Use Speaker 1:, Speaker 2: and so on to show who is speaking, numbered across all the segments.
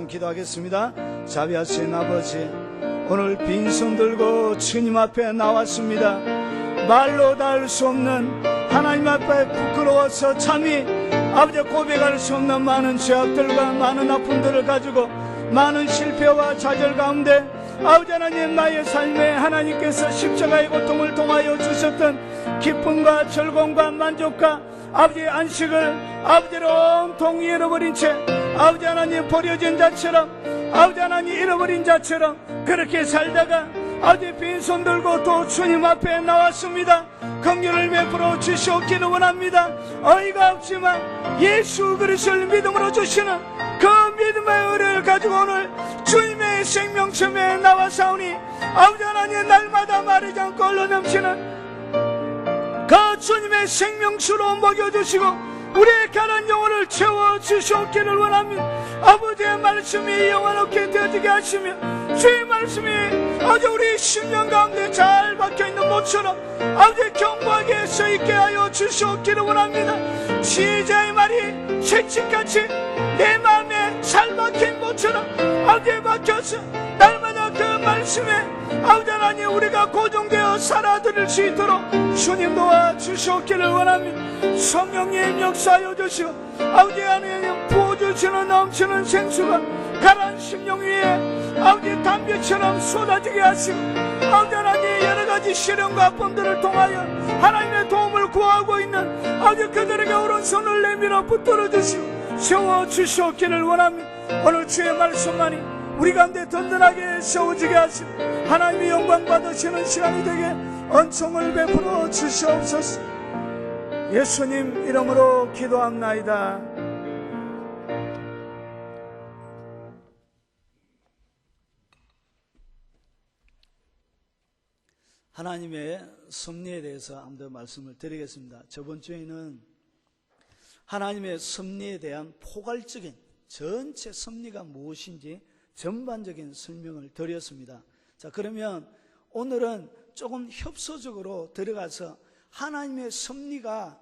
Speaker 1: 기도하겠습니다. 자비하신 아버지, 오늘 빈손 들고 주님 앞에 나왔습니다. 말로 다 할 수 없는 하나님 앞에 부끄러워서 참이 아버지 고백할 수 없는 많은 죄악들과 많은 아픔들을 가지고 많은 실패와 좌절 가운데 아버지 하나님, 나의 삶에 하나님께서 십자가의 고통을 통하여 주셨던 기쁨과 즐거움과 만족과 아버지의 안식을 아버지를 온통 잃어버린 채 아버지 하나님 버려진 자처럼 아버지 하나님 잃어버린 자처럼 그렇게 살다가 아버지 빈손 들고 또 주님 앞에 나왔습니다. 긍휼을 베풀어 주시옵기를 원합니다. 어이가 없지만 예수 그리스도를 믿음으로 주시는 그 믿음의 의를 가지고 오늘 주님의 생명섬에 나와사오니 아버지 하나님, 날마다 마르지 않고 흘러넘치는 그 주님의 생명수로 먹여주시고 우리의 가난 영혼을 채워주시옵기를 원합니다. 아버지의 말씀이 영원하게 되어지게 하시며 주의 말씀이 아주 우리 심령 가운데 잘 박혀있는 못처럼 아버지 견고하게 써있게 하여 주시옵기를 원합니다. 지혜자의 말이 채찍같이 내 마음에 잘 박힌 못처럼 아버지에 박혀서 날마다 그 말씀에 아버지 하나님, 우리가 고정되어 살아들을 수 있도록 주님 도와주시옵기를 원합니다. 성령님 역사하여 주시오. 아버지 하나님, 부어주시는 넘치는 생수가 가라앉은 심령 위에 아버지 담배처럼 쏟아지게 하시고 아버지 하나님, 여러가지 시련과 아픔들을 통하여 하나님의 도움을 구하고 있는 아버지 그들에게 오른손을 내밀어 붙들어 주시고 세워주시옵기를 원합니다. 오늘 주의 말씀만이 우리 가운데 든든하게 세워지게 하시고 하나님의 영광 받으시는 시간이 되게 은총을 베풀어 주시옵소서. 예수님 이름으로 기도합나이다. 하나님의 섭리에 대해서 한 번 더 말씀을 드리겠습니다. 저번 주에는 하나님의 섭리에 대한 포괄적인 전체 섭리가 무엇인지 전반적인 설명을 드렸습니다. 자, 그러면 오늘은 조금 협소적으로 들어가서 하나님의 섭리가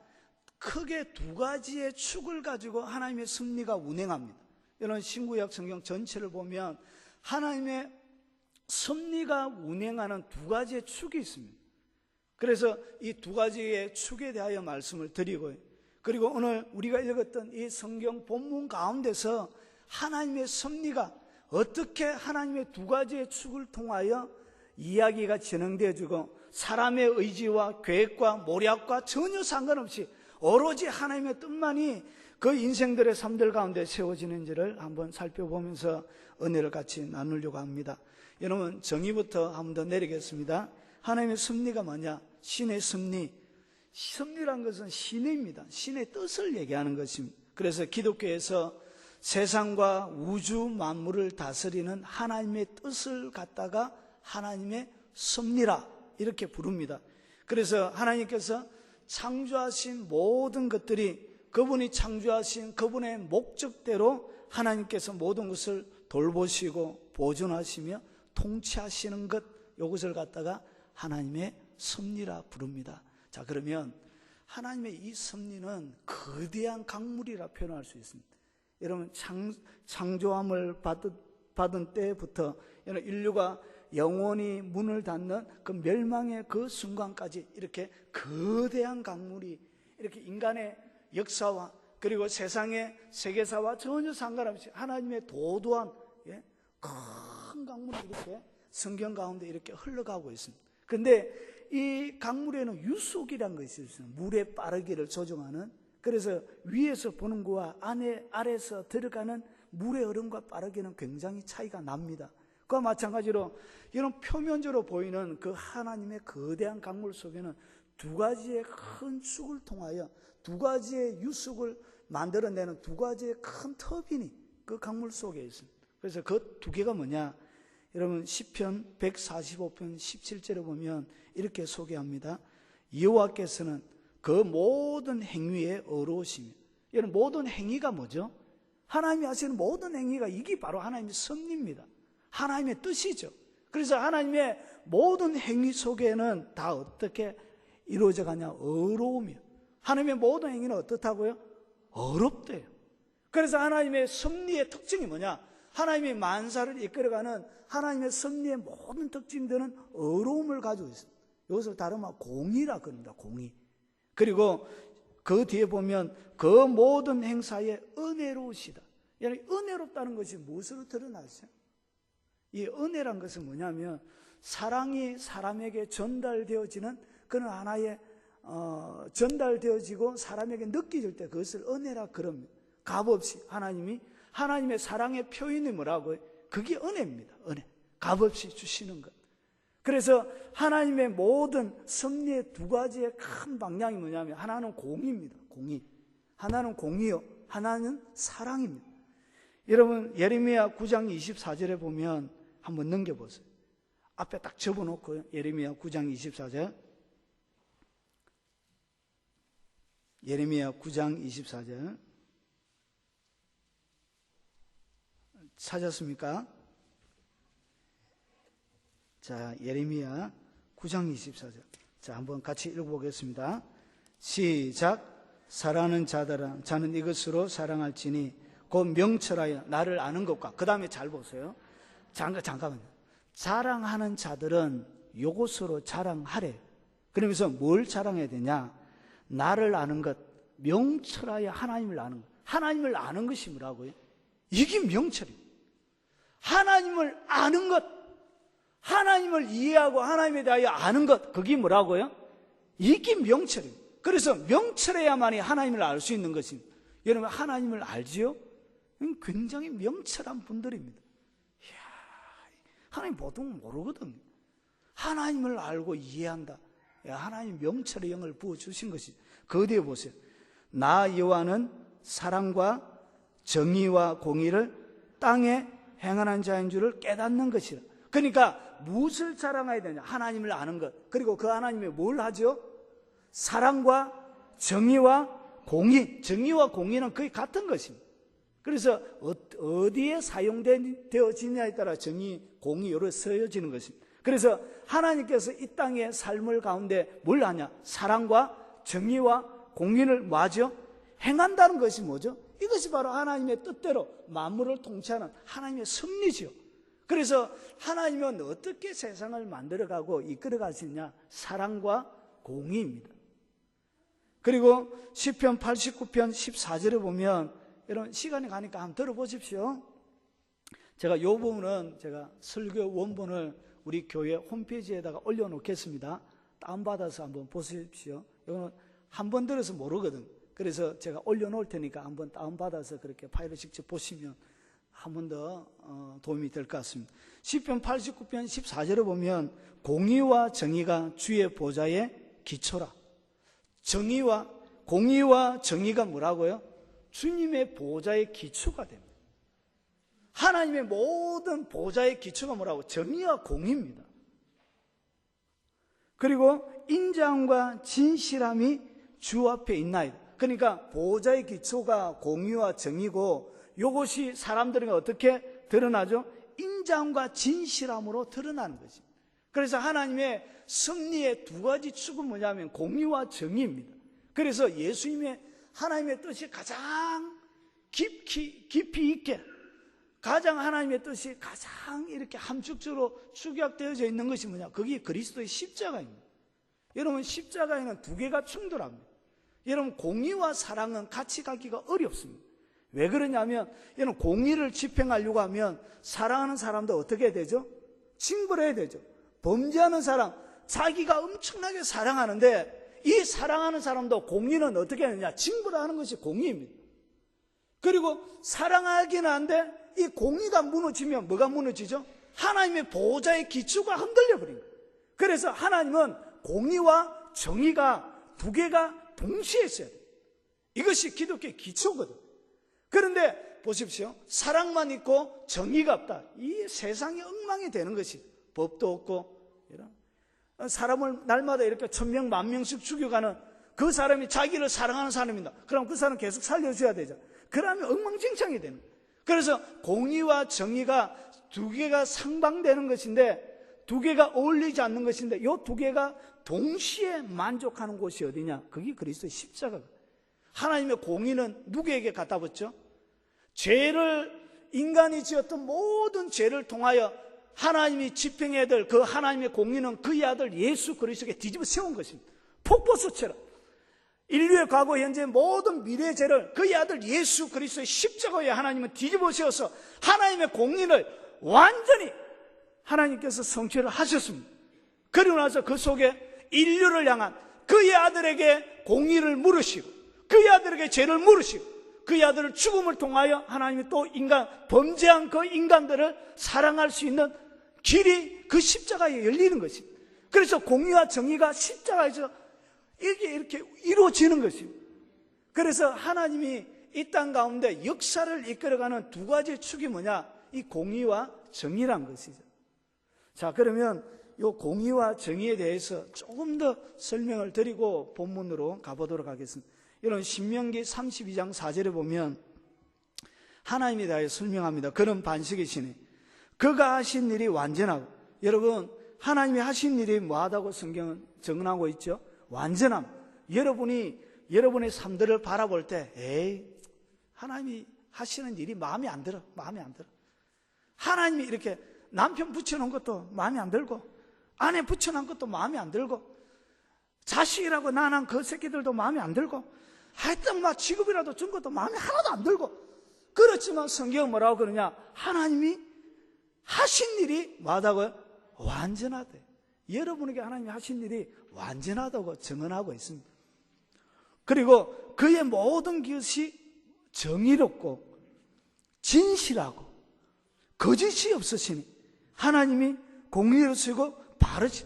Speaker 1: 크게 두 가지의 축을 가지고 하나님의 섭리가 운행합니다. 이런 신구약 성경 전체를 보면 하나님의 섭리가 운행하는 두 가지의 축이 있습니다. 그래서 이 두 가지의 축에 대하여 말씀을 드리고요. 그리고 오늘 우리가 읽었던 이 성경 본문 가운데서 하나님의 섭리가 어떻게 하나님의 두 가지의 축을 통하여 이야기가 진행되어지고 사람의 의지와 계획과 모략과 전혀 상관없이 오로지 하나님의 뜻만이 그 인생들의 삶들 가운데 세워지는지를 한번 살펴보면서 은혜를 같이 나누려고 합니다. 여러분, 정의부터 한번 더 내리겠습니다. 하나님의 섭리가 뭐냐? 신의 섭리. 섭리란 것은 신입니다. 신의 뜻을 얘기하는 것입니다. 그래서 기독교에서 세상과 우주 만물을 다스리는 하나님의 뜻을 갖다가 하나님의 섭리라 이렇게 부릅니다. 그래서 하나님께서 창조하신 모든 것들이 그분이 창조하신 그분의 목적대로 하나님께서 모든 것을 돌보시고 보존하시며 통치하시는 것, 이것을 갖다가 하나님의 섭리라 부릅니다. 자, 그러면 하나님의 이 섭리는 거대한 강물이라 표현할 수 있습니다. 여러분, 창조함을 받은 때부터 인류가 영원히 문을 닫는 그 멸망의 그 순간까지 이렇게 거대한 강물이 이렇게 인간의 역사와 그리고 세상의 세계사와 전혀 상관없이 하나님의 도도한 큰 강물이 이렇게 성경 가운데 이렇게 흘러가고 있습니다. 그런데 이 강물에는 유속이라는 것이 있어요. 물의 빠르기를 조정하는. 그래서 위에서 보는 것과 아래에서 들어가는 물의 흐름과 빠르기는 굉장히 차이가 납니다. 그와 마찬가지로 이런 표면적으로 보이는 그 하나님의 거대한 강물 속에는 두 가지의 큰 축을 통하여 두 가지의 유속을 만들어내는 두 가지의 큰 터빈이 그 강물 속에 있습니다. 그래서 그 두 개가 뭐냐? 여러분, 시편 145편 17절에 보면 이렇게 소개합니다. 여호와께서는 그 모든 행위에 어로우시며. 이런 모든 행위가 뭐죠? 하나님이 하시는 모든 행위가 이게 바로 하나님의 섭리입니다. 하나님의 뜻이죠. 그래서 하나님의 모든 행위 속에는 다 어떻게 이루어져 가냐? 어로우며. 하나님의 모든 행위는 어떻다고요? 어렵대요. 그래서 하나님의 섭리의 특징이 뭐냐? 하나님이 만사를 이끌어가는 하나님의 섭리의 모든 특징들은 어려움을 가지고 있습니다. 이것을 다른 말 공의라 그럽니다. 공의. 그리고 그 뒤에 보면 그 모든 행사에 은혜로우시다. 은혜롭다는 것이 무엇으로 드러나죠? 이 은혜란 것은 뭐냐면 사랑이 사람에게 전달되어지는 그런 하나의 전달되어지고 사람에게 느껴질 때 그것을 은혜라 그럽니다. 값없이 하나님의 사랑의 표현이 뭐라고요? 그게 은혜입니다. 은혜. 값없이 주시는 것. 그래서 하나님의 모든 섭리의 두 가지의 큰 방향이 뭐냐면 하나는 공의입니다. 공의. 하나는 공의요. 하나는 사랑입니다. 여러분 예레미야 9장 24절에 보면 한번 넘겨보세요. 앞에 딱 접어놓고요. 예레미야 9장 24절. 예레미야 9장 24절. 찾았습니까? 자, 예레미야 9장 24절. 자, 한번 같이 읽어보겠습니다. 시작. 사랑하는 자들아, 자는 이것으로 사랑할지니 곧 명철하여 나를 아는 것과, 그 다음에 잘 보세요. 잠깐만요. 자랑하는 자들은 이것으로 자랑하래. 그러면서 뭘 자랑해야 되냐? 나를 아는 것, 명철하여 하나님을 아는 것. 하나님을 아는 것이 뭐라고요? 이게 명철입니다. 하나님을 아는 것, 하나님을 이해하고 하나님에 대하여 아는 것, 그게 뭐라고요? 이게 명철입니다. 그래서 명철해야만이 하나님을 알 수 있는 것입니다. 여러분 하나님을 알지요? 굉장히 명철한 분들입니다. 이야, 하나님 보통 모르거든요. 하나님을 알고 이해한다. 하나님 명철의 영을 부어주신 것이. 그 뒤에 보세요. 나 여호와는 사랑과 정의와 공의를 땅에 행하는 자인 줄을 깨닫는 것이라. 그러니까 무엇을 자랑해야 되냐? 하나님을 아는 것. 그리고 그 하나님이 뭘 하죠? 사랑과 정의와 공의. 정의와 공의는 거의 같은 것입니다. 그래서 어디에 사용되어지냐에 따라 정의, 공의 여러 쓰여지는 것입니다. 그래서 하나님께서 이 땅의 삶을 가운데 뭘 하냐? 사랑과 정의와 공의를 뭐하죠? 행한다는 것이 뭐죠? 이것이 바로 하나님의 뜻대로 만물을 통치하는 하나님의 섭리죠. 그래서 하나님은 어떻게 세상을 만들어가고 이끌어갈 수 있냐? 사랑과 공의입니다. 그리고 시편 89편 14절에 보면, 여러분 시간이 가니까 한번 들어보십시오. 제가 이 부분은 제가 설교 원본을 우리 교회 홈페이지에다가 올려놓겠습니다. 다운받아서 한번 보십시오. 이거는 한 번 들어서 모르거든. 그래서 제가 올려놓을 테니까 한번 다운받아서 그렇게 파일을 직접 보시면 한 번 더 도움이 될 것 같습니다. 시편 89편 14절에 보면 공의와 정의가 주의 보좌의 기초라. 정의와 공의와 정의가 뭐라고요? 주님의 보좌의 기초가 됩니다. 하나님의 모든 보좌의 기초가 뭐라고? 정의와 공의입니다. 그리고 인자함과 진실함이 주 앞에 있나이다. 그러니까 보좌의 기초가 공의와 정의고, 이것이 사람들에게 어떻게 드러나죠? 인자함과 진실함으로 드러나는 것입니다. 그래서 하나님의 섭리의 두 가지 축은 뭐냐면 공의와 정의입니다. 그래서 예수님의 하나님의 뜻이 가장 깊이 있게, 가장 하나님의 뜻이 가장 이렇게 함축적으로 축약되어져 있는 것이 뭐냐? 그게 그리스도의 십자가입니다. 여러분 십자가에는 두 개가 충돌합니다. 여러분 공의와 사랑은 같이 가기가 어렵습니다. 왜 그러냐면, 여러분 공의를 집행하려고 하면 사랑하는 사람도 어떻게 해야 되죠? 징벌해야 되죠. 범죄하는 사람, 자기가 엄청나게 사랑하는데 이 사랑하는 사람도 공의는 어떻게 하느냐? 징벌하는 것이 공의입니다. 그리고 사랑하기는 한데 이 공의가 무너지면 뭐가 무너지죠? 하나님의 보좌의 기초가 흔들려 버립니다. 그래서 하나님은 공의와 정의가 두 개가 동시에 있어야 돼요. 이것이 기독교의 기초거든. 그런데 보십시오. 사랑만 있고 정의가 없다. 이 세상이 엉망이 되는 것이, 법도 없고, 이런 사람을 날마다 이렇게 1000명, 10,000명씩 죽여가는 그 사람이 자기를 사랑하는 사람이다. 그럼 그 사람 계속 살려줘야 되죠. 그러면 엉망진창이 되는 거예요. 그래서 공의와 정의가 두 개가 상방되는 것인데, 두 개가 어울리지 않는 것인데, 이 두 개가 동시에 만족하는 곳이 어디냐? 그게 그리스도의 십자가가. 하나님의 공의는 누구에게 갖다 붙죠? 죄를 인간이 지었던 모든 죄를 통하여 하나님이 집행해야 될 그 하나님의 공의는 그의 아들 예수 그리스도에게 뒤집어 세운 것입니다. 폭포수처럼 인류의 과거 현재 모든 미래의 죄를 그의 아들 예수 그리스도의 십자가에 하나님은 뒤집어 세워서 하나님의 공의를 완전히 하나님께서 성취를 하셨습니다. 그리고 나서 그 속에 인류를 향한 그의 아들에게 공의를 물으시고 그의 아들에게 죄를 물으시고 그의 아들을 죽음을 통하여 하나님이 또 범죄한 그 인간들을 사랑할 수 있는 길이 그 십자가에 열리는 것입니다. 그래서 공의와 정의가 십자가에서 이렇게 이루어지는 것입니다. 그래서 하나님이 이 땅 가운데 역사를 이끌어가는 두 가지 축이 뭐냐? 이 공의와 정의란 것이죠. 자, 그러면 이 공의와 정의에 대해서 조금 더 설명을 드리고 본문으로 가보도록 하겠습니다. 이런 신명기 32장 4절에 보면 하나님에 대하여 설명합니다. 그런 반석이시니 그가 하신 일이 완전하고, 여러분 하나님이 하신 일이 뭐하다고 성경은 정언하고 있죠? 완전함. 여러분이 여러분의 삶들을 바라볼 때 에이 하나님이 하시는 일이 마음에 안 들어. 하나님이 이렇게 남편 붙여놓은 것도 마음에 안 들고 아내 붙여놓은 것도 마음에 안 들고 자식이라고 낳은 그 새끼들도 마음에 안 들고 하여튼 막 직업이라도 준 것도 마음에 하나도 안 들고, 그렇지만 성경은 뭐라고 그러냐? 하나님이 하신 일이 뭐하다고요? 완전하대. 여러분에게 하나님이 하신 일이 완전하다고 증언하고 있습니다. 그리고 그의 모든 것이 정의롭고 진실하고 거짓이 없으시니 하나님이 공의로우시고 바르시,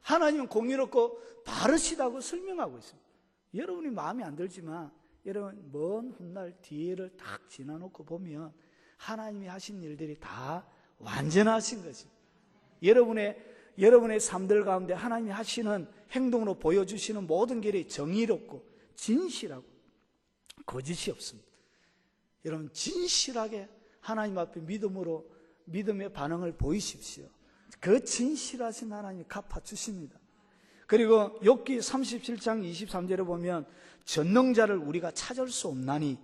Speaker 1: 하나님은 공의롭고 바르시다고 설명하고 있습니다. 여러분이 마음에 안 들지만 여러분 먼 훗날 뒤를 딱 지나놓고 보면 하나님이 하신 일들이 다 완전하신 것입니다. 여러분의 삶들 가운데 하나님이 하시는 행동으로 보여주시는 모든 길이 정의롭고 진실하고 거짓이 없습니다. 여러분 진실하게 하나님 앞에 믿음의 반응을 보이십시오. 그 진실하신 하나님이 갚아주십니다. 그리고 욥기 37장 23절에 보면 전능자를 우리가 찾을 수 없나니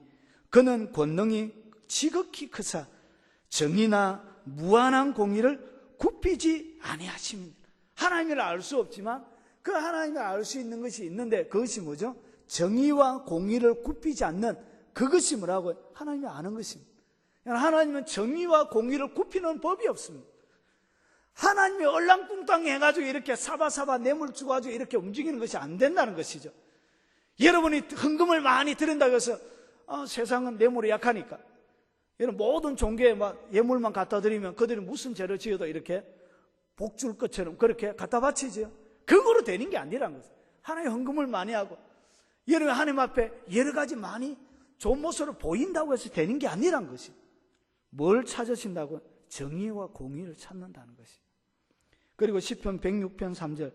Speaker 1: 그는 권능이 지극히 크사 정의나 무한한 공의를 굽히지 아니하심입니다. 하나님을 알 수 없지만 그 하나님을 알 수 있는 것이 있는데 그것이 뭐죠? 정의와 공의를 굽히지 않는 그것이 뭐라고요? 하나님이 아는 것입니다. 하나님은 정의와 공의를 굽히는 법이 없습니다. 하나님이 얼랑뚱땅 해가지고 이렇게 사바사바 뇌물 주가지고 이렇게 움직이는 것이 안 된다는 것이죠. 여러분이 헌금을 많이 드린다고 해서 세상은 뇌물이 약하니까 여러분 모든 종교에 막 예물만 갖다 드리면 그들이 무슨 죄를 지어도 이렇게 복 줄 것처럼 그렇게 갖다 바치죠. 그거로 되는 게 아니란 거죠. 하나님 헌금을 많이 하고 여러분 하나님 앞에 여러 가지 많이 좋은 모습으로 보인다고 해서 되는 게 아니란 것이. 뭘 찾으신다고? 정의와 공의를 찾는다는 것이. 그리고 시편 106편 3절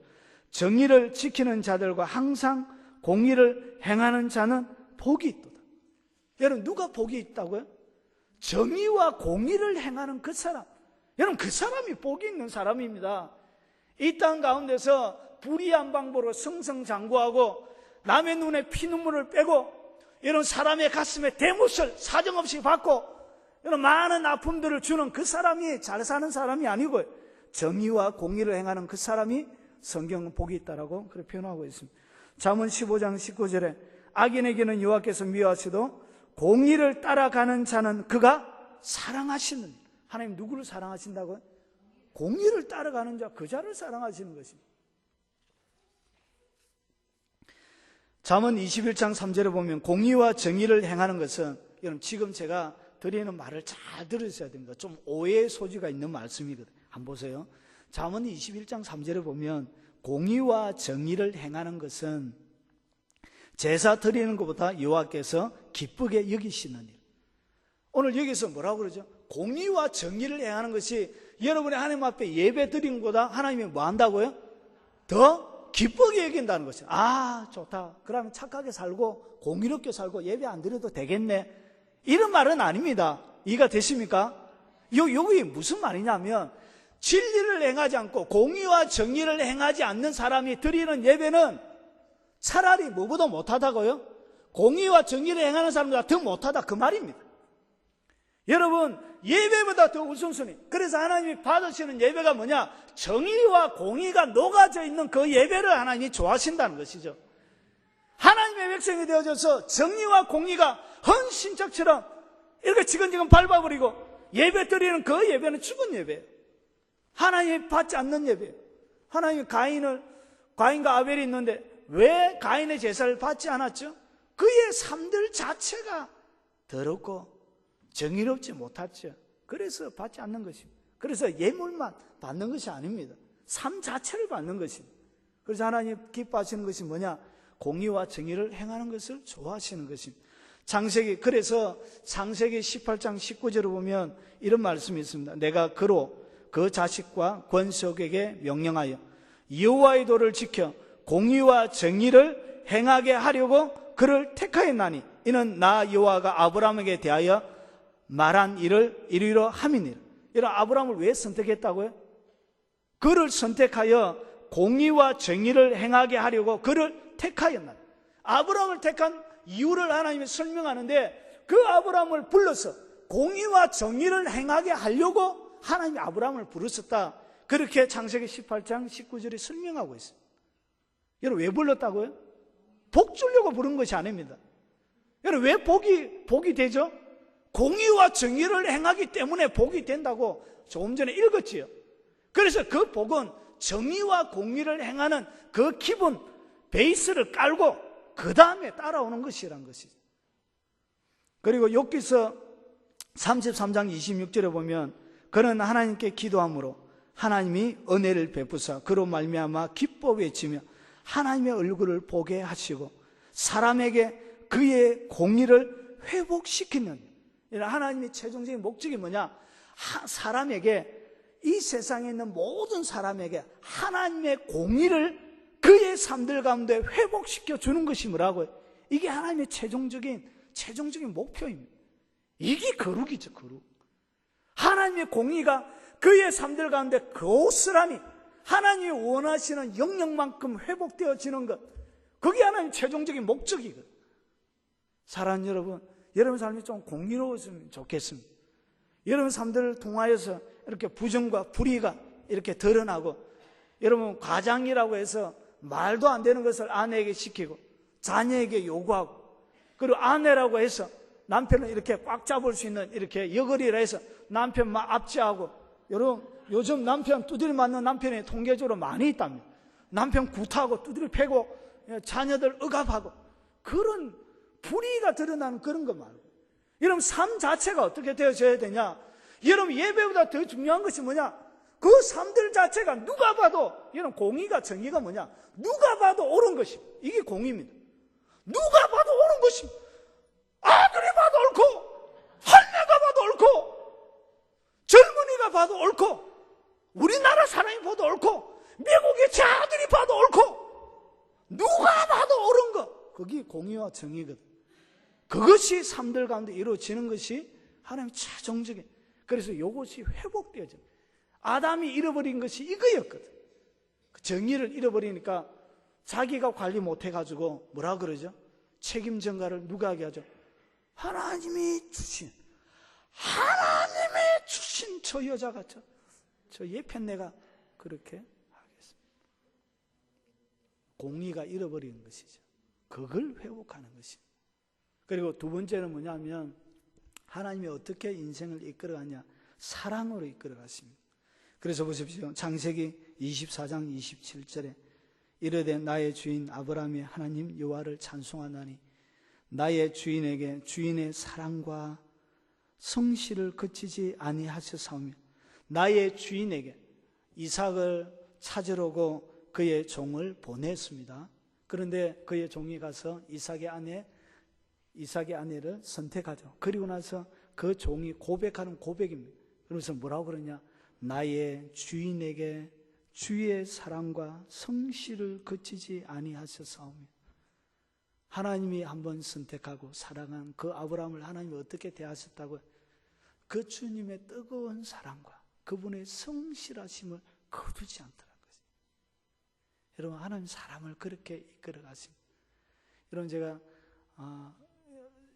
Speaker 1: 정의를 지키는 자들과 항상 공의를 행하는 자는 복이 있도다. 여러분 누가 복이 있다고요? 정의와 공의를 행하는 그 사람. 여러분 그 사람이 복이 있는 사람입니다. 이 땅 가운데서 불의한 방법으로 승승장구하고 남의 눈에 피눈물을 빼고 이런 사람의 가슴에 대못을 사정없이 받고 이런 많은 아픔들을 주는 그 사람이 잘 사는 사람이 아니고요. 정의와 공의를 행하는 그 사람이 성경은 복이 있다라고 그렇게 표현하고 있습니다. 잠언 15장 19절에 악인에게는 여호와께서 미워하시도 공의를 따라가는 자는 그가 사랑하시는. 하나님 누구를 사랑하신다고요? 공의를 따라가는 자, 그 자를 사랑하시는 것입니다. 잠언 21장 3절에 보면 공의와 정의를 행하는 것은, 여러분 지금 제가 드리는 말을 잘 들으셔야 됩니다. 좀 오해의 소지가 있는 말씀이거든요. 한번 보세요. 잠언 21장 3절에 보면 공의와 정의를 행하는 것은 제사 드리는 것보다 여호와께서 기쁘게 여기시는 일. 오늘 여기서 뭐라고 그러죠? 공의와 정의를 행하는 것이 여러분의 하나님 앞에 예배 드리는 것보다 하나님이 뭐 한다고요? 더 기쁘게 여긴다는 것이죠. 아 좋다. 그러면 착하게 살고 공의롭게 살고 예배 안 드려도 되겠네. 이런 말은 아닙니다. 이해가 되십니까? 여기 무슨 말이냐면 진리를 행하지 않고 공의와 정의를 행하지 않는 사람이 드리는 예배는 차라리 뭐보다 못하다고요? 공의와 정의를 행하는 사람보다 더 못하다 그 말입니다. 여러분, 예배보다 더 우선순위. 그래서 하나님이 받으시는 예배가 뭐냐? 정의와 공의가 녹아져 있는 그 예배를 하나님이 좋아하신다는 것이죠. 하나님의 백성이 되어져서 정의와 공의가 헌신짝처럼 이렇게 지근지근 밟아버리고 예배 드리는 그 예배는 죽은 예배예요. 하나님이 받지 않는 예배예요. 하나님이 가인과 아벨이 있는데 왜 가인의 제사를 받지 않았죠? 그의 삶들 자체가 더럽고 정의롭지 못했죠. 그래서 받지 않는 것입니다. 그래서 예물만 받는 것이 아닙니다. 삶 자체를 받는 것입니다. 그래서 하나님 기뻐하시는 것이 뭐냐? 공의와 정의를 행하는 것을 좋아하시는 것입니다. 그래서 창세기 18장 19절을 보면 이런 말씀이 있습니다. 내가 그로 그 자식과 권속에게 명령하여 여호와의 도를 지켜 공의와 정의를 행하게 하려고 그를 택하였나니 이는 나 여호와가 아브라함에게 대하여 말한 일을 이루려 함이니라. 이런 아브라함을 왜 선택했다고요? 그를 선택하여 공의와 정의를 행하게 하려고 그를 택하였나니. 아브라함을 택한 이유를 하나님이 설명하는데 그 아브라함을 불러서 공의와 정의를 행하게 하려고 하나님이 아브라함을 부르셨다. 그렇게 창세기 18장 19절에 설명하고 있어요. 여러분, 왜 불렀다고요? 복 주려고 부른 것이 아닙니다. 여러분, 왜 복이 되죠? 공의와 정의를 행하기 때문에 복이 된다고 조금 전에 읽었지요. 그래서 그 복은 정의와 공의를 행하는 그 기본 베이스를 깔고 그 다음에 따라오는 것이란 것이죠. 그리고 욥기서 33장 26절에 보면 그는 하나님께 기도함으로 하나님이 은혜를 베푸사 그로 말미암아 기뻐 외치며 하나님의 얼굴을 보게 하시고 사람에게 그의 공의를 회복시키는, 하나님의 최종적인 목적이 뭐냐? 사람에게, 이 세상에 있는 모든 사람에게 하나님의 공의를 그의 삶들 가운데 회복시켜 주는 것이 뭐라고요? 이게 하나님의 최종적인 목표입니다. 이게 거룩이죠, 거룩. 하나님의 공의가 그의 삶들 가운데 고스란히 하나님이 원하시는 영역만큼 회복되어지는 것, 그게 하나님의 최종적인 목적이거든요. 사랑하는 여러분 삶이 좀 공의로웠으면 좋겠습니다. 여러분 삶들을 통하여서 이렇게 부정과 불의가 이렇게 드러나고, 여러분 과장이라고 해서 말도 안 되는 것을 아내에게 시키고 자녀에게 요구하고, 그리고 아내라고 해서 남편을 이렇게 꽉 잡을 수 있는 이렇게 여거리라 해서 남편 막 압제하고, 여러분 요즘 남편 두드려 맞는 남편이 통계적으로 많이 있답니다. 남편 구타하고 두드려 패고 자녀들 억압하고, 그런 불의가 드러나는 그런 것 말고, 여러분 삶 자체가 어떻게 되어져야 되냐? 여러분 예배보다 더 중요한 것이 뭐냐? 그 삶들 자체가 누가 봐도, 여러분 공의가 정의가 뭐냐? 누가 봐도 옳은 것입니다. 이게 공의입니다. 누가 봐도 옳은 것입니다. 아들이 봐도 옳고 할매가 봐도 옳고 젊은이가 봐도 옳고 우리나라 사람이 봐도 옳고 미국의 제 아들이 봐도 옳고 누가 봐도 옳은 것, 그게 공의와 정의거든. 그것이 삶들 가운데 이루어지는 것이 하나님의 최종적인, 그래서 이것이 회복되어져. 아담이 잃어버린 것이 이거였거든. 정의를 잃어버리니까 자기가 관리 못해가지고 뭐라 그러죠? 책임 전가를 누가 하게 하죠? 하나님이 주신 저 여자가 저 예편네가 그렇게 하겠습니다. 공의가 잃어버리는 것이죠. 그걸 회복하는 것입니다. 그리고 두 번째는 뭐냐면 하나님이 어떻게 인생을 이끌어가냐? 사랑으로 이끌어가십니다. 그래서 보십시오. 창세기 24장 27절에 이르되 나의 주인 아브라함이 하나님 여호와를 찬송하나니 나의 주인에게 주인의 사랑과 성실을 그치지 아니하셨사오며, 나의 주인에게 이삭을 찾으려고 그의 종을 보냈습니다. 그런데 그의 종이 가서 이삭의 아내를 선택하죠. 그리고 나서 그 종이 고백하는 고백입니다. 그러면서 뭐라고 그러냐? 나의 주인에게 주의 사랑과 성실을 그치지 아니하셨사오며. 하나님이 한번 선택하고 사랑한 그 아브라함을 하나님이 어떻게 대하셨다고요? 그 주님의 뜨거운 사랑과 그분의 성실하심을 거두지 않더라는 것입니다. 여러분, 하나님 사람을 그렇게 이끌어 가십니다. 여러분, 제가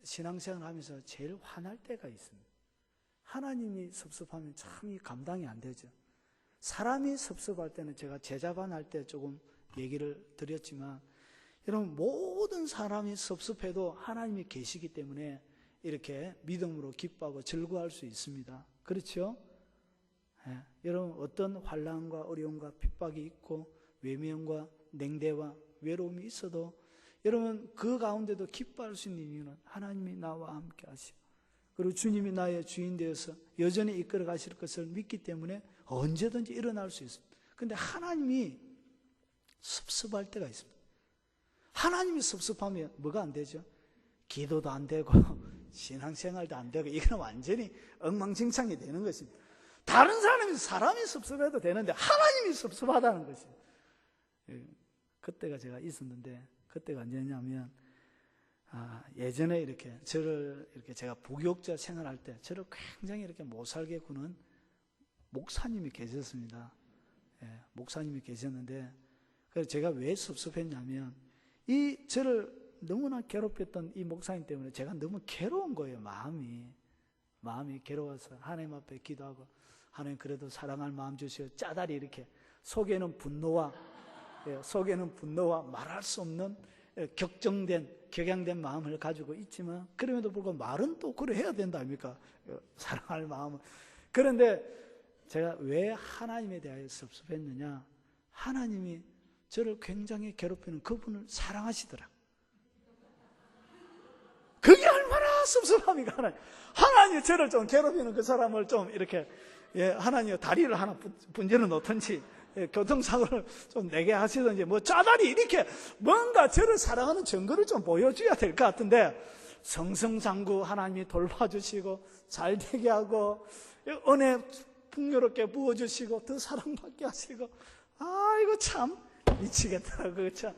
Speaker 1: 신앙생활을 하면서 제일 화날 때가 있습니다. 하나님이 섭섭하면 참 이 감당이 안 되죠. 사람이 섭섭할 때는 제가 제자반 할 때 조금 얘기를 드렸지만, 여러분 모든 사람이 섭섭해도 하나님이 계시기 때문에 이렇게 믿음으로 기뻐하고 즐거워할 수 있습니다. 그렇죠? 예, 여러분 어떤 환난과 어려움과 핍박이 있고 외면과 냉대와 외로움이 있어도 여러분 그 가운데도 기뻐할 수 있는 이유는 하나님이 나와 함께 하시고, 그리고 주님이 나의 주인 되어서 여전히 이끌어 가실 것을 믿기 때문에 언제든지 일어날 수 있습니다. 그런데 하나님이 섭섭할 때가 있습니다. 하나님이 섭섭하면 뭐가 안 되죠? 기도도 안 되고 신앙생활도 안 되고, 이건 완전히 엉망진창이 되는 것입니다. 다른 사람이 섭섭해도 되는데 하나님이 섭섭하다는 것이에요. 그때가 제가 있었는데, 그때가 언제냐면 예전에 이렇게 저를 이렇게 제가 부교육자 생활할 때 저를 굉장히 이렇게 못 살게 구는 목사님이 계셨습니다. 예, 목사님이 계셨는데, 그래서 제가 왜 섭섭했냐면 이 저를 너무나 괴롭혔던 이 목사님 때문에 제가 너무 괴로운 거예요. 마음이 괴로워서 하나님 앞에 기도하고, 하나님 그래도 사랑할 마음 주시어 짜다리 이렇게 속에는 분노와 말할 수 없는 격양된 마음을 가지고 있지만, 그럼에도 불구하고 말은 또 그래 해야 된다 아닙니까? 사랑할 마음은. 그런데 제가 왜 하나님에 대하여 섭섭했느냐? 하나님이 저를 굉장히 괴롭히는 그분을 사랑하시더라. 그게 얼마나 섭섭합니까? 하나님이 저를 좀 괴롭히는 그 사람을 좀 이렇게, 하나님이 다리를 하나 분질러 놓든지, 교통사고를 좀 내게 하시든지, 뭐 짜다리 이렇게 뭔가 저를 사랑하는 증거를 좀 보여줘야 될 것 같은데, 성성장구 하나님이 돌봐주시고 잘 되게 하고 은혜 풍요롭게 부어주시고 더 사랑받게 하시고, 이거 참 미치겠더라고요. 참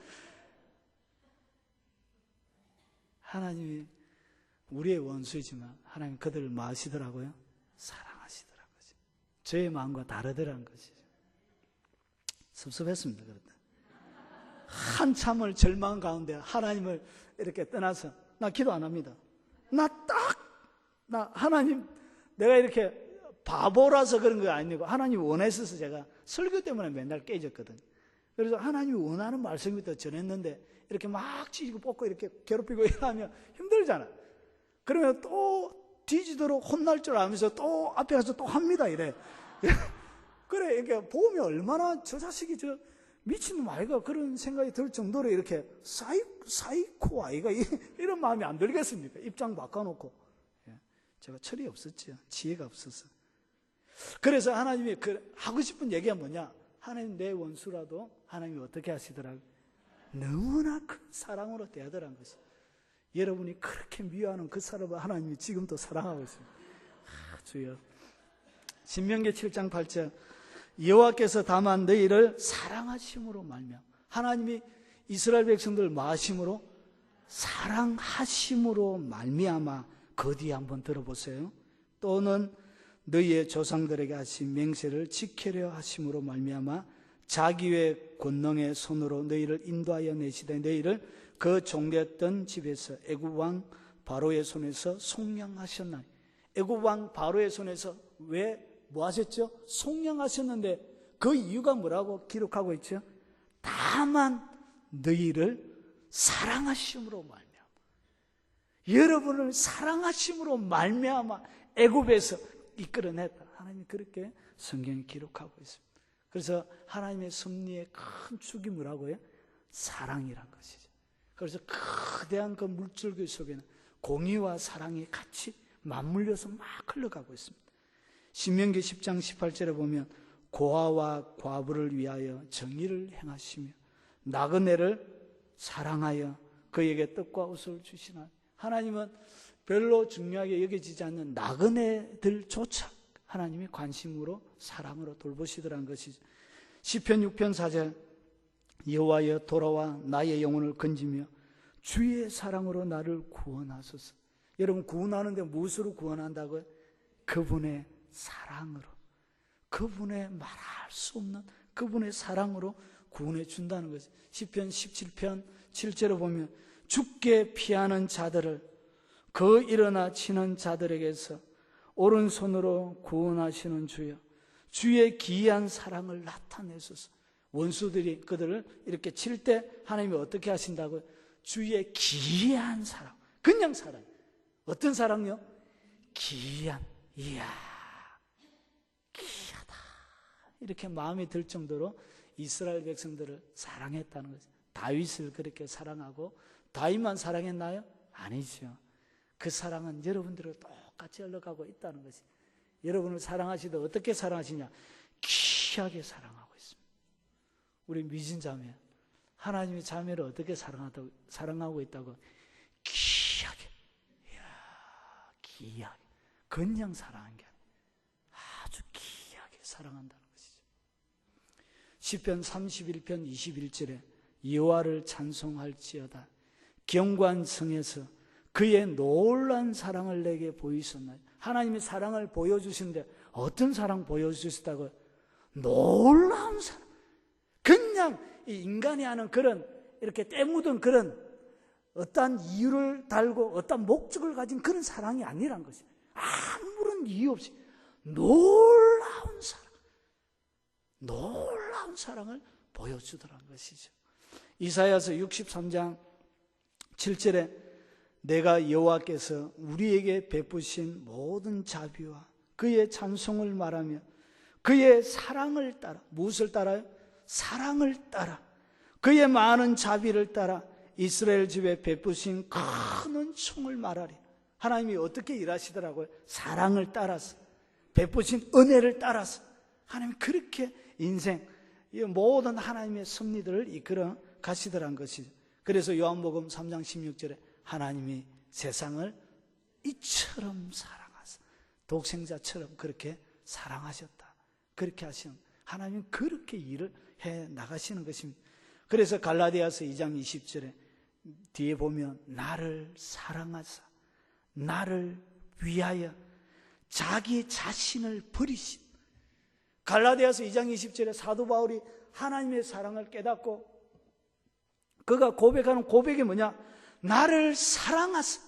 Speaker 1: 하나님이 우리의 원수이지만 하나님 그들을 뭐 하시더라고요? 사랑하시더라고요. 저의 마음과 다르더라는 것이죠. 섭섭했습니다. 그랬다. 한참을 절망 가운데 하나님을 이렇게 떠나서 나 기도 안 합니다. 하나님, 내가 이렇게 바보라서 그런 거 아니고 하나님이 원했어서 제가 설교 때문에 맨날 깨졌거든요. 그래서 하나님이 원하는 말씀부터 전했는데 이렇게 막 찌고 뽑고 이렇게 괴롭히고 이러면 힘들잖아. 그러면 또 뒤지도록 혼날 줄 알면서 또 앞에 가서 또 합니다. 이래. 그래, 이게 보면 얼마나 저 자식이 저 미친놈 아이가 그런 생각이 들 정도로 이렇게 사이코 아이가 이런 마음이 안 들겠습니까? 입장 바꿔놓고. 제가 철이 없었죠. 지혜가 없었어. 그래서 하나님이 하고 싶은 얘기가 뭐냐? 하나님 내 원수라도 하나님이 어떻게 하시더라고요? 너무나 큰 사랑으로 대하더라는 것이. 여러분이 그렇게 미워하는 그 사람을 하나님이 지금도 사랑하고 있습니다. 주여. 신명기 7장 8절 여호와께서 다만 너희를 사랑하심으로 말미암아. 하나님이 이스라엘 백성들을 마하심으로 사랑하심으로 말미암아. 그 뒤에 한번 들어보세요. 또는 너희의 조상들에게 하신 맹세를 지키려 하심으로 말미암아 자기의 권능의 손으로 너희를 인도하여 내시되 너희를 그 종되었던 집에서 애굽 왕 바로의 손에서 속량하셨나니. 애굽 왕 바로의 손에서 왜 뭐 하셨죠? 속량하셨는데 그 이유가 뭐라고 기록하고 있죠? 다만 너희를 사랑하심으로 말미암아. 여러분을 사랑하심으로 말미암아 애굽에서 이끌어냈다. 하나님이 그렇게 성경에 기록하고 있습니다. 그래서 하나님의 섭리의 큰 축이 뭐라고요? 사랑이란 것이죠. 그래서 거대한 그 물줄기 속에는 공의와 사랑이 같이 맞물려서 막 흘러가고 있습니다. 신명기 10장 18절에 보면 고아와 과부를 위하여 정의를 행하시며 나그네를 사랑하여 그에게 떡과 옷을 주시나. 하나님은 별로 중요하게 여겨지지 않는 나그네들조차 하나님이 관심으로 사랑으로 돌보시더라는 것이죠. 시편 6편 4절 여호와여 돌아와 나의 영혼을 건지며 주의 사랑으로 나를 구원하소서. 여러분 구원하는데 무엇으로 구원한다고요? 그분의 사랑으로, 그분의 말할 수 없는 그분의 사랑으로 구원해 준다는 것이죠. 시편 17편 7절에 보면 죽게 피하는 자들을 그 일어나 치는 자들에게서 오른손으로 구원하시는 주여, 주의 기이한 사랑을 나타내소서. 원수들이 그들을 이렇게 칠 때 하나님이 어떻게 하신다고요? 주의 기이한 사랑. 그냥 사랑. 어떤 사랑요? 기이한. 이야, 기이하다. 이렇게 마음이 들 정도로 이스라엘 백성들을 사랑했다는 거죠. 다윗을 그렇게 사랑하고 다윗만 사랑했나요? 아니죠. 그 사랑은 여러분들을 똑같이 흘러가고 있다는 것이. 여러분을 사랑하시되 어떻게 사랑하시냐? 귀하게 사랑하고 있습니다. 우리 미진 자매, 하나님의 자매를 어떻게 사랑하고 있다고? 귀하게. 이야, 귀하게. 그냥 사랑한 게 아니라 아주 귀하게 사랑한다는 것이죠. 시편 31편 21절에 여호와를 찬송할지어다. 경관성에서 그의 놀라운 사랑을 내게 보이셨나요? 하나님의 사랑을 보여주시는데 어떤 사랑 보여주셨다고요? 놀라운 사랑. 그냥 이 인간이 하는 그런 이렇게 때묻은 그런 어떠한 이유를 달고 어떠한 목적을 가진 그런 사랑이 아니란 것이에요. 아무런 이유 없이 놀라운 사랑, 놀라운 사랑을 보여주더라는 것이죠. 이사야서 63장 7절에 내가 여호와께서 우리에게 베푸신 모든 자비와 그의 찬송을 말하며 그의 사랑을 따라, 무엇을 따라요? 사랑을 따라 그의 많은 자비를 따라 이스라엘 집에 베푸신 큰 은총을 말하리. 하나님이 어떻게 일하시더라고요? 사랑을 따라서, 베푸신 은혜를 따라서 하나님이 그렇게 인생, 이 모든 하나님의 섭리들을 이끌어 가시더란 것이죠. 그래서 요한복음 3장 16절에 하나님이 세상을 이처럼 사랑하사 독생자처럼 그렇게 사랑하셨다. 그렇게 하시는, 하나님은 그렇게 일을 해 나가시는 것입니다. 그래서 갈라디아서 2장 20절에 뒤에 보면 나를 사랑하사 나를 위하여 자기 자신을 버리신, 갈라디아서 2장 20절에 사도 바울이 하나님의 사랑을 깨닫고 그가 고백하는 고백이 뭐냐? 나를 사랑하사,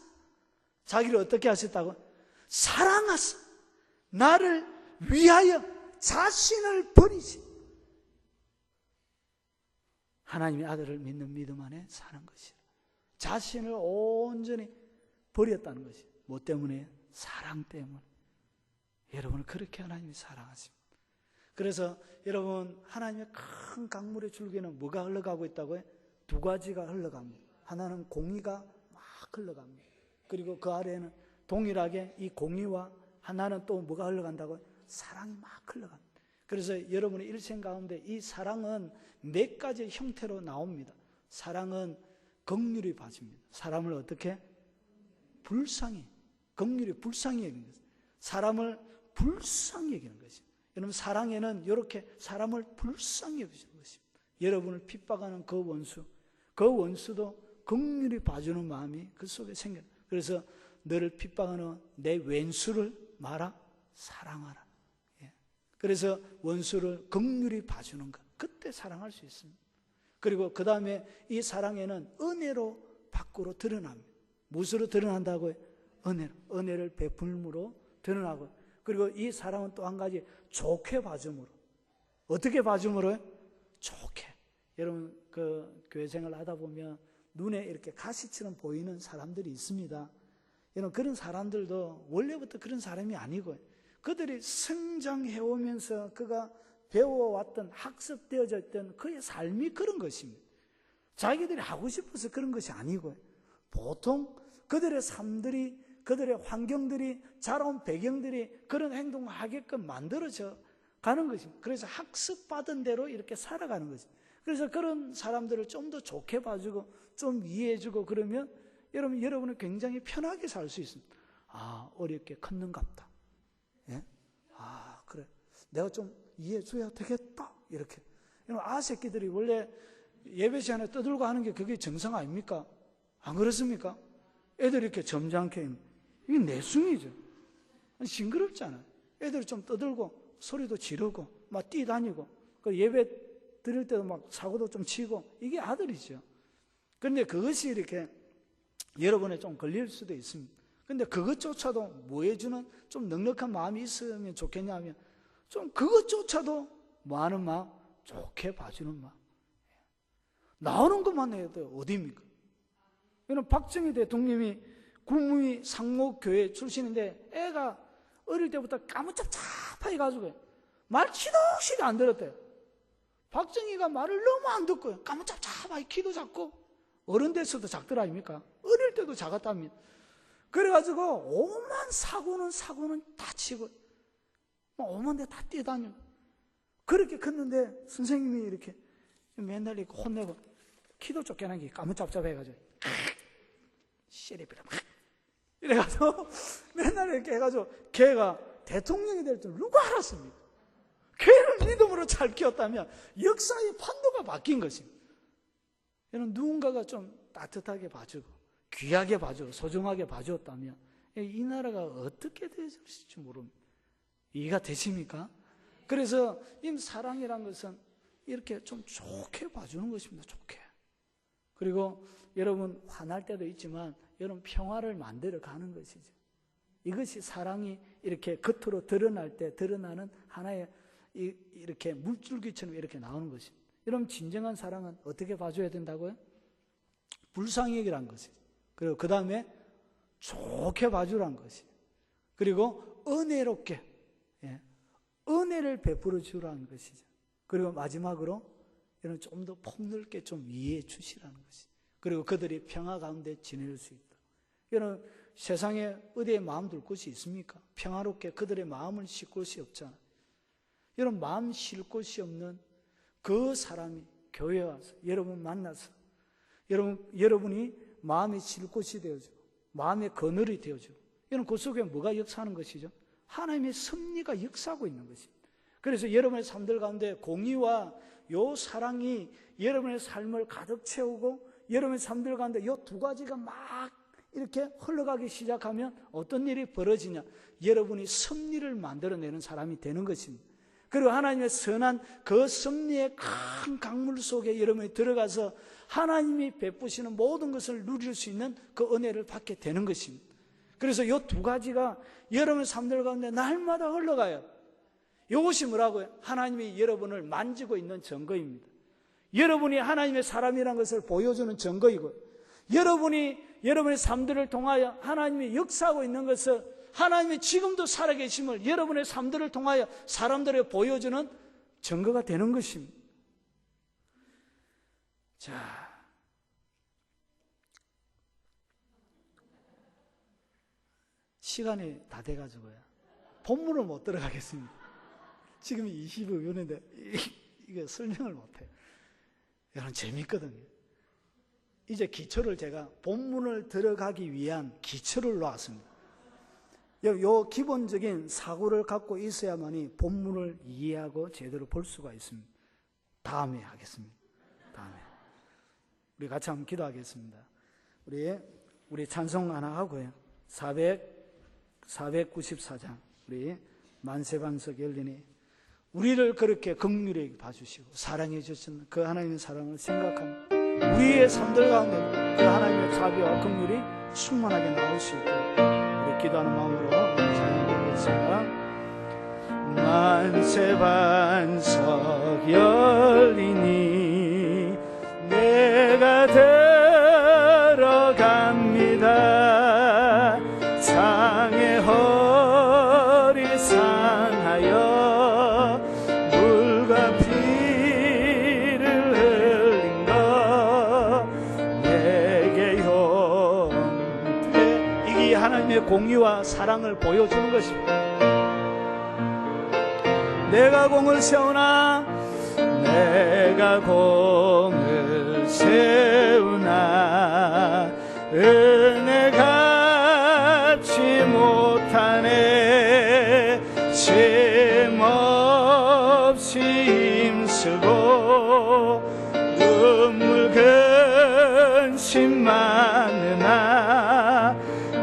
Speaker 1: 자기를 어떻게 하셨다고? 사랑하사 나를 위하여 자신을 버리신, 하나님의 아들을 믿는 믿음 안에 사는 것이에요. 자신을 온전히 버렸다는 것이에요. 뭐 때문에? 사랑 때문에. 여러분을 그렇게 하나님이 사랑하십니다. 그래서 여러분, 하나님의 큰 강물의 줄기는 뭐가 흘러가고 있다고요? 두 가지가 흘러갑니다. 하나는 공의가 막 흘러갑니다. 그리고 그 아래에는 동일하게 이 공의와 하나는 또 뭐가 흘러간다고요? 사랑이 막 흘러갑니다. 그래서 여러분의 일생 가운데 이 사랑은 몇 가지 형태로 나옵니다. 사랑은 긍휼히 봐줍니다. 사람을 어떻게? 불쌍히, 긍휼히 불쌍히 여기는 것입니다. 사람을 불쌍히 여기는 것입니다. 여러분, 사랑에는 이렇게 사람을 불쌍히 여기는 것입니다. 여러분을 핍박하는 그 원수도 긍휼히 봐주는 마음이 그 속에 생겨요. 그래서 너를 핍박하는 내 왼수를 마라 사랑하라. 예. 그래서 원수를 긍휼히 봐주는 것, 그때 사랑할 수 있습니다. 그리고 그 다음에 이 사랑에는 은혜로 밖으로 드러납니다. 무엇으로 드러난다고요? 은혜를 베풀므로 드러나고, 그리고 이 사랑은 또 한 가지 좋게 봐줌으로. 어떻게 봐줌으로요? 좋게. 여러분, 그 교회 생활을 하다 보면 눈에 이렇게 가시처럼 보이는 사람들이 있습니다. 여러분, 그런 사람들도 원래부터 그런 사람이 아니고 그들이 성장해오면서 그가 배워왔던, 학습되어져 있던 그의 삶이 그런 것입니다. 자기들이 하고 싶어서 그런 것이 아니고 보통 그들의 삶들이, 그들의 환경들이, 자라온 배경들이 그런 행동을 하게끔 만들어져 가는 것입니다. 그래서 학습받은 대로 이렇게 살아가는 것입니다. 그래서 그런 사람들을 좀 더 좋게 봐주고 좀 이해해주고 그러면 여러분은 굉장히 편하게 살 수 있습니다. 아, 어렵게 컸는갑다. 예? 아, 그래. 내가 좀 이해해줘야 되겠다. 이렇게. 아새끼들이 원래 예배 시간에 떠들고 하는 게 그게 정상 아닙니까? 안 그렇습니까? 애들이 이렇게 점잖게. 이게 내숭이죠. 징그럽잖아요. 애들이 좀 떠들고 소리도 지르고 막 뛰다니고 그 예배 드릴 때도 막 사고도 좀 치고, 이게 아들이죠. 그런데 그것이 이렇게 여러분에 좀 걸릴 수도 있습니다. 근데 그것조차도 뭐 해주는 좀 넉넉한 마음이 있으면 좋겠냐면 좀 그것조차도 뭐 하는 마음? 좋게 봐주는 마음. 나오는 것만 해도 어디입니까? 이런 박정희 대통령이 구무이 상목교회 출신인데 애가 어릴 때부터 까무잡잡하게 가지고 말 키도시도 안 들었대요. 박정희가 말을 너무 안 듣고요. 까무잡잡하게 키도 작고 어른 돼서도 작더라 아닙니까? 어릴 때도 작았답니다. 그래가지고 오만 사고는 다 치고 오만 데 다 뛰어다니고 그렇게 컸는데 선생님이 이렇게 맨날 이렇게 혼내고 키도 쫓겨난 게 까무잡잡해가지고 씨리비라 이래가지고 맨날 이렇게 해가지고 걔가 대통령이 될 줄 누가 알았습니까? 걔를 믿음으로 잘 키웠다면 역사의 판도가 바뀐 것입니다. 얘는 누군가가 좀 따뜻하게 봐주고 귀하게 봐주고 소중하게 봐주었다면 이 나라가 어떻게 되었을지 모릅니다. 이해가 되십니까? 그래서 이 사랑이란 것은 이렇게 좀 좋게 봐주는 것입니다. 좋게. 그리고 여러분 화날 때도 있지만 여러분 평화를 만들어 가는 것이죠. 이것이 사랑이 이렇게 겉으로 드러날 때 드러나는 하나의 이렇게 물줄기처럼 이렇게 나오는 것입니다. 여러분 진정한 사랑은 어떻게 봐줘야 된다고요? 불쌍히여기란 것이죠. 그리고 그 다음에 좋게 봐주란 것이죠. 그리고 은혜롭게 은혜를 베풀어 주라는 것이죠. 그리고 마지막으로 여러분 좀 더 폭넓게 좀 이해해 주시라는 것이죠. 그리고 그들이 평화 가운데 지낼 수 있다. 여러분 세상에 어디에 마음 둘 곳이 있습니까? 평화롭게 그들의 마음을 쉴 곳이 없잖아요. 여러분 마음 쉴 곳이 없는 그 사람이 교회에 와서 여러분 만나서 여러분이 마음이 쉴 곳이 되어주고 마음의 그늘이 되어주고 여러분 그 속에 뭐가 역사하는 것이죠? 하나님의 섭리가 역사하고 있는 것입니다. 그래서 여러분의 삶들 가운데 공의와 요 사랑이 여러분의 삶을 가득 채우고 여러분의 삶들 가운데 요 두 가지가 막 이렇게 흘러가기 시작하면 어떤 일이 벌어지냐? 여러분이 섭리를 만들어내는 사람이 되는 것입니다. 그리고 하나님의 선한 그 섭리의 큰 강물 속에 여러분이 들어가서 하나님이 베푸시는 모든 것을 누릴 수 있는 그 은혜를 받게 되는 것입니다. 그래서 이 두 가지가 여러분의 삶들 가운데 날마다 흘러가요. 이것이 뭐라고요? 하나님이 여러분을 만지고 있는 증거입니다. 여러분이 하나님의 사람이라는 것을 보여주는 증거이고 여러분이 여러분의 삶들을 통하여 하나님이 역사하고 있는 것을 하나님이 지금도 살아계심을 여러분의 삶들을 통하여 사람들에게 보여주는 증거가 되는 것입니다. 자, 시간이 다 돼가지고요. 본문을 못 들어가겠습니다. 지금 25분인데 이거 설명을 못해요. 여러분 재밌거든요. 이제 기초를 제가 본문을 들어가기 위한 기초를 놓았습니다. 요 기본적인 사고를 갖고 있어야만이 본문을 이해하고 제대로 볼 수가 있습니다. 다음에 하겠습니다. 다음에 우리 같이 한번 기도하겠습니다. 우리 찬송 하나 하고요. 494장 우리 만세반석 열리니 우리를 그렇게 긍휼히 봐주시고 사랑해 주신 그 하나님의 사랑을 생각하며 우리의 삶들 가운데 그 하나님의 자비와 긍휼이 충만하게 나올 수 있도록 우리 기도하는 마음으로 찬양하겠습니다. 만세반석 열리니 내가 들어갑니다. 상의 허리 상하여 물과 피를 흘린 것 내게 용태 이게 하나님의 공의와 사랑을 보여주는 것입니다. 내가 공을 세우나 내가 공을 세우나 은혜 갖지 못하네 쉼없이 힘쓰고 눈물 근심 많으나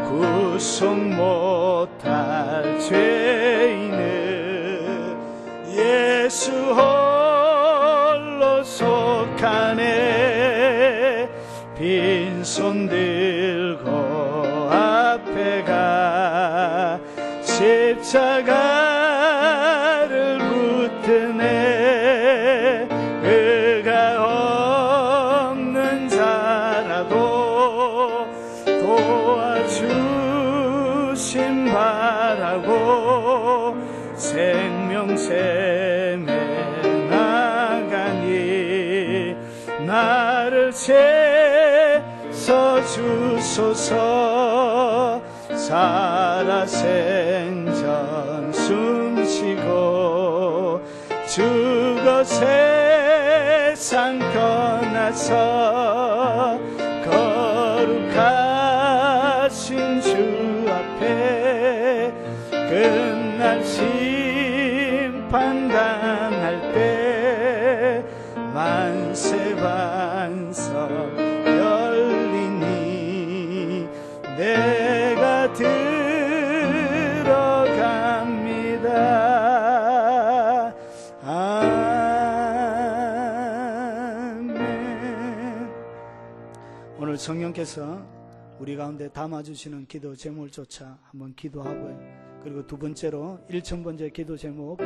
Speaker 1: 구속 못할 죄인은 예수 홀로 속하네 빈손 들고 앞에 가 셈에 나가니 나를 채서 주소서. 살아 생전 숨쉬고 죽어 세상 떠나서 거룩하신 주 앞에 끝날 심판당할 때 만세 반석 열리니 내가 들어갑니다. 아멘. 오늘 성령께서 우리 가운데 담아주시는 기도 제목을 쫓아 한번 기도하고요. 그리고 두 번째로 1000번째 기도 제목